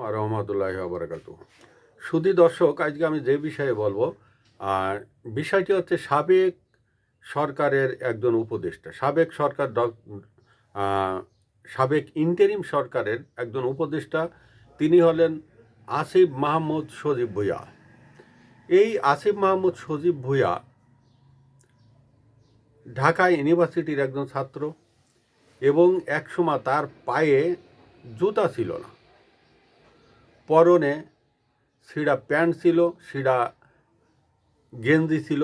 আর রহমতুল্লাহি ওয়া বারাকাতুহু। সুধী দর্শক, আজকে আমি যে বিষয়ে বলবো, আর বিষয়টি হচ্ছে সাবেক সরকারের একজন উপদেষ্টা, সাবেক ইন্টেরিম সরকারের একজন উপদেষ্টা। তিনি হলেন আসিফ মাহমুদ সজীব ভুঁইয়া। এই আসিফ মাহমুদ সজীব ভুঁইয়া ঢাকা ইউনিভার্সিটির একজন ছাত্র এবং একসময় তার পায়ে জুতা ছিল না, পরনে ছিঁড়া প্যান্ট ছিল, ছিঁড়া গেঞ্জি ছিল।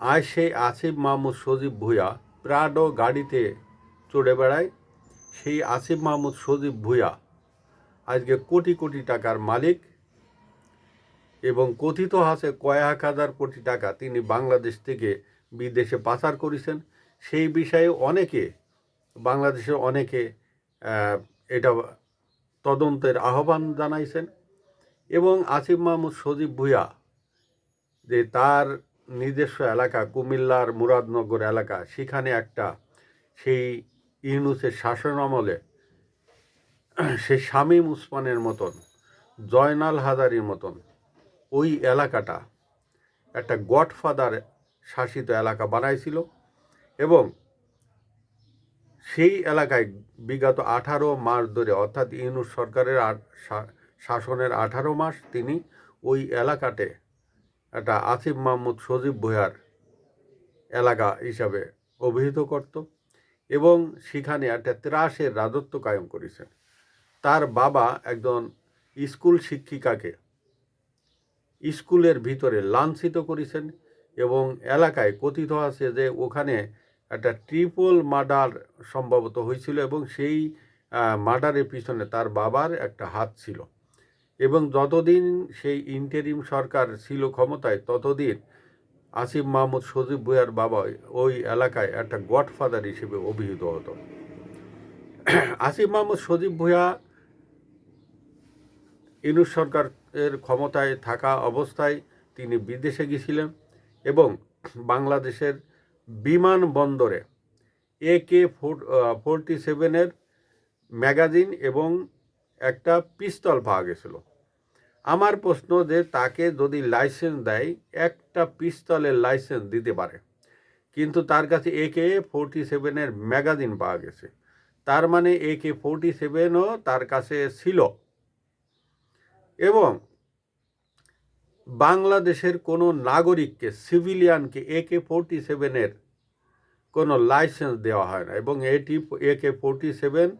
আর সেই আসিফ মাহমুদ সজীব ভুঁইয়া প্রাডো গাড়িতে চড়ে বেড়ায়। সেই আসিফ মাহমুদ সজীব ভুঁইয়া আজকে কোটি কোটি টাকার মালিক এবং কথিত আছে কয়েক হাজার কোটি টাকা তিনি বাংলাদেশ থেকে বিদেশে পাচার করেছেন। সেই বিষয়ে বাংলাদেশের অনেকে এটা তদন্তের আহ্বান জানাইছেন। এবং আসিফ মাহমুদ সজীব ভুঁইয়া যে তার নিজস্ব এলাকা কুমিল্লার মুরাদনগর এলাকা, সেখানে সেই ইউনূসের শাসন আমলে সেই শামীম উসমানের মতন, জয়নাল হাজারীর মতন ওই এলাকাটা একটা গডফাদার শাসিত এলাকা বানাইছিল। এবং সেই এলাকায় বিগত 18 মাস ধরে, অর্থাৎ ইউনূস সরকারের শাসনের 18 মাস তিনি ওই এলাকাতে একটা আসিফ মাহমুদ সজীব ভুঁইয়ার এলাকা হিসাবে অভিহিত করত এবং সেখানে একটা ত্রাসের রাজত্ব কায়েম করেছেন। তার বাবা একজন স্কুল শিক্ষিকাকে স্কুলের ভিতরে লাঞ্ছিত করেছেন এবং এলাকায় কথিত আছে যে ওখানে একটা ট্রিপল মার্ডার সম্ভবত হয়েছিল এবং সেই মার্ডারের পিছনে তার বাবার একটা হাত ছিল। এবং যতদিন সেই ইন্টেরিম সরকার ছিল ক্ষমতায়, ততদিন আসিফ মাহমুদ সজীব ভুঁইয়ার বাবা ওই এলাকায় একটা গডফাদার হিসেবে অভিহিত হতো। আসিফ মাহমুদ সজীব ভুঁইয়া ইউনূস সরকারের ক্ষমতায় থাকা অবস্থায় তিনি বিদেশে গিয়েছিলেন এবং বাংলাদেশের বিমানবন্দরে AK-47 ম্যাগাজিন এবং একটা পিস্তল পাওয়া গেছিল। আমার প্রশ্ন যে তাকে যদি লাইসেন্স দেয়, একটা পিস্তলের লাইসেন্স দিতে পারে, কিন্তু তার কাছে AK-47 ম্যাগাজিন পাওয়া গেছে, তার মানে AK-47ও তার কাছে ছিল। এবং বাংলাদেশের কোনো নাগরিককে, সিভিলিয়ানকে AK-47 কোনো লাইসেন্স দেওয়া হয় না এবং AK-47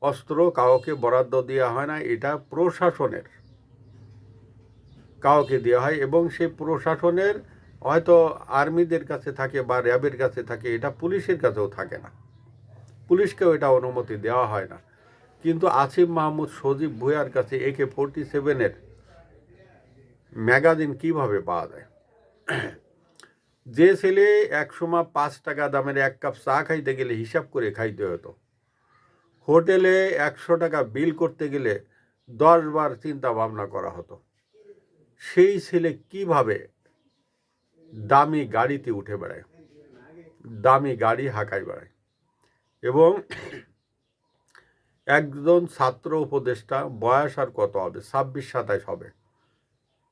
অস্ত্র কাউকে বরাদ্দ দেওয়া হয় না। এটা প্রশাসনের কাউকে দেওয়া হয় এবং সেই প্রশাসনের হয়তো আর্মিদের কাছে থাকে বা র্যাবের কাছে থাকে, এটা পুলিশের কাছেও থাকে না, পুলিশকেও এটা অনুমতি দেওয়া হয় না। কিন্তু আসিফ মাহমুদ সজীব ভুঁইয়ার কাছে AK-47 ম্যাগাজিন কিভাবে পাওয়া যায়? যে ছেলে একসময় 5 টাকা দামের এক কাপ চা খাইতে গেলে হিসাব করে খাইতে হতো, হোটেলে 100 টাকা বিল করতে গেলে 10 বার চিন্তা ভাবনা করা হতো, সেই ছেলে কিভাবে দামি গাড়িতে উঠে বেড়ায়, দামি গাড়ি হাঁকায় বেড়ায়? এবং একজন ছাত্র উপদেষ্টা, বয়স আর কত হবে, 26-27 হবে।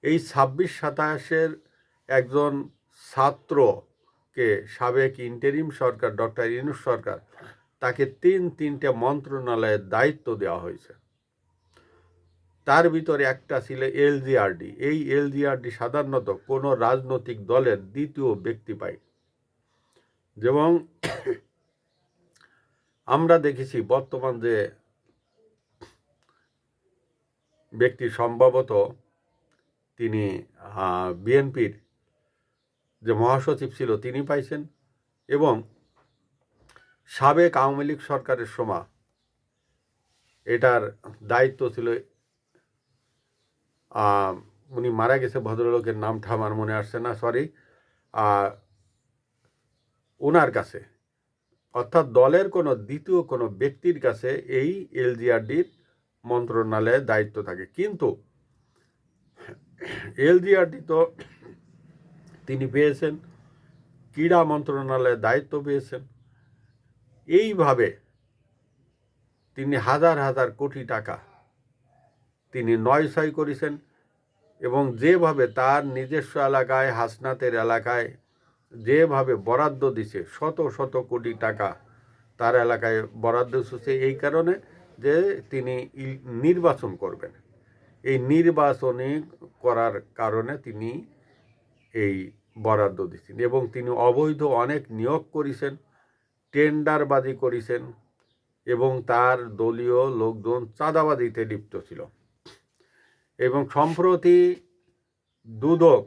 এই 26-27 একজন ছাত্রকে সাবেক ইন্টেরিম সরকার ডক্টর ইউনূস সরকার তাকে তিনটে মন্ত্রণালয়ের দায়িত্ব দেওয়া হয়েছে। তার ভিতরে একটা ছিল LGRD। এই LGRD সাধারণত কোনো রাজনৈতিক দলের দ্বিতীয় ব্যক্তি পায়। যেমন আমরা দেখেছি বর্তমান যে ব্যক্তি, সম্ভবত তিনি বিএনপির যে মহাসচিব ছিল তিনি পাইছেন। এবং সাবেক আওয়ামী লীগ সরকারের সময় এটার দায়িত্ব ছিল, উনি মারা গেছে, ভদ্রলোকের নামটা আমার মনে আসছে না, সরি, ওনার কাছে, অর্থাৎ দলের কোনো দ্বিতীয় কোনো ব্যক্তির কাছে এই LGRDর মন্ত্রণালয়ের দায়িত্ব থাকে। কিন্তু LGRD তো তিনি পেয়েছেন, ক্রীড়া মন্ত্রণালয়ের দায়িত্ব পেয়েছেন। এইভাবে তিনি হাজার হাজার কোটি টাকা তিনি নয়-ছয় করেছেন এবং যেভাবে তার নিজস্ব এলাকায় হাসনাতের এলাকায় যেভাবে বরাদ্দ দিছে শত শত কোটি টাকা তার এলাকায় বরাদ্দ দিচ্ছে এই কারণে যে তিনি নির্বাচন করবেন। এই নির্বাচনী করার কারণে তিনি এই বরাদ্দ দিচ্ছেন এবং তিনি অবৈধ অনেক নিয়োগ করেছেন, টেন্ডারবাজি করেছেন এবং তার দলীয় লোকজন চাঁদাবাজিতে লিপ্ত ছিল। এবং সম্প্রতি দুদক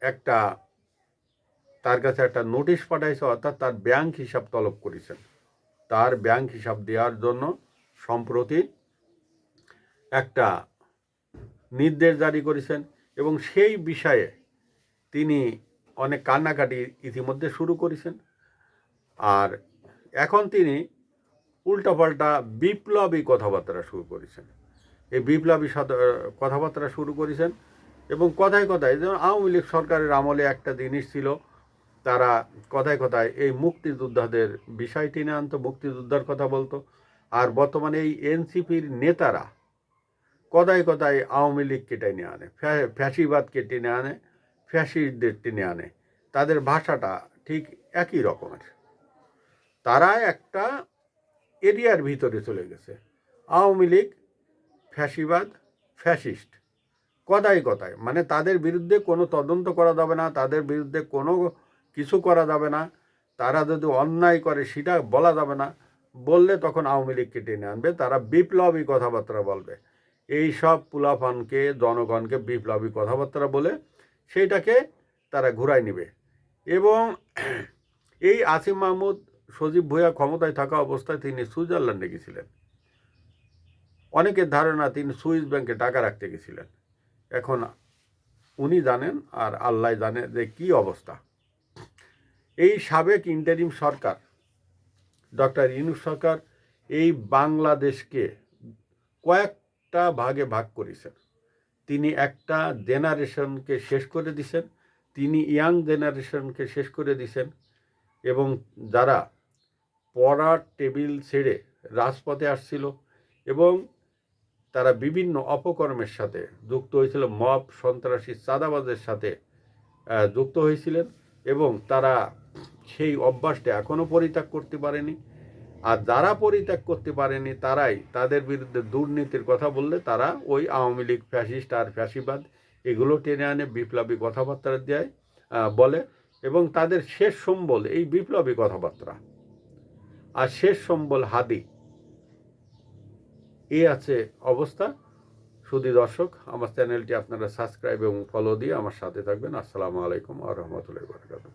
একটা তার কাছে একটা নোটিশ পাঠাইছে, অর্থাৎ তার ব্যাংক হিসাব তলব করেছেন। তার ব্যাংক হিসাব দেওয়ার জন্য সম্প্রতি একটা নির্দেশ জারি করেছেন এবং সেই বিষয়ে তিনি অনেক কান্নাকাটি ইতিমধ্যে শুরু করেছেন। আর এখন তিনি উল্টাপাল্টা বিপ্লবী কথাবার্তা শুরু করেছেন। এই বিপ্লবী কথাবার্তা শুরু করেছেন এবং কথায় কথায় যেমন আওয়ামী লীগ সরকারের আমলে একটা জিনিস ছিল, তারা কথায় কথায় এই মুক্তিযোদ্ধাদের বিষয় টেনে আনতো, মুক্তিযোদ্ধার কথা বলতো। আর বর্তমানে এই এনসিপির নেতারা কথায় কথায় আওয়ামী লীগকে টেনে আনে, ফ্যাসিবাদকে টেনে আনে, ফ্যাসিস্টদের টেনে আনে। তাদের ভাষাটা ঠিক একই রকমের। তারা একটা এরিয়ার ভিতরে চলে গেছে। আওয়ামী লীগ, ফ্যাসিবাদ, ফ্যাসিস্ট, কথায় কথায় মানে তাদের বিরুদ্ধে কোনো তদন্ত করা যাবে না, তাদের বিরুদ্ধে কোনো কিছু করা যাবে না। তারা যদি অন্যায় করে সেটা বলা যাবে না, বললে তখন আওয়ামী লীগকে টেনে আনবে, তারা বিপ্লবী কথাবার্তা বলবে। এই সব পুলাফানকে, জনগণকে বিপ্লবী কথাবার্তা বলে সেইটাকে তারা ঘুরাই নেবে। এবং এই আসিফ মাহমুদ, সজীব ভুঁইয়া ক্ষমতায় থাকা অবস্থায় তিনি সুইজারল্যান্ডে গেছিলেন। অনেকের ধারণা তিনি সুইস ব্যাংকে টাকা রাখতে গেছিলেন। এখন উনি জানেন আর আল্লাহ জানে যে কী অবস্থা। এই সাবেক ইন্টারিম সরকার, ডক্টর ইউনূস সরকার, এই বাংলাদেশকে কয়েকটা ভাগে ভাগ করেছেন। তিনি একটা জেনারেশনকে শেষ করে দিছেন, তিনি ইয়াং জেনারেশনকে শেষ করে দিছেন এবং যারা পড়ার টেবিল ছেড়ে রাজপথে আসছিল এবং তারা বিভিন্ন অপকর্মের সাথে যুক্ত হয়েছিল, মব, সন্ত্রাসী, চাঁদাবাজের সাথে যুক্ত হয়েছিলেন এবং তারা সেই অভ্যাসটা এখনও পরিত্যাগ করতে পারেনি। আর যারা পরিত্যাগ করতে পারেনি তারাই তাদের বিরুদ্ধে দুর্নীতির কথা বললে তারা ওই আওয়ামী লীগ, ফ্যাসিস্ট আর ফ্যাসিবাদ এগুলো টেনে আনে, বিপ্লবী কথাবার্তা দেয়, বলে এবং তাদের শেষ সম্বল এই বিপ্লবী কথাবার্তা। আর শেষ সম্বল হাদি। এই আছে অবস্থা। শুধু দর্শক, আমার চ্যানেলটি আপনারা সাবস্ক্রাইব এবং ফলো দিয়ে আমার সাথে থাকবেন। আসসালামু আলাইকুম ওয়া রাহমাতুল্লাহি ওয়া বারাকাতুহু।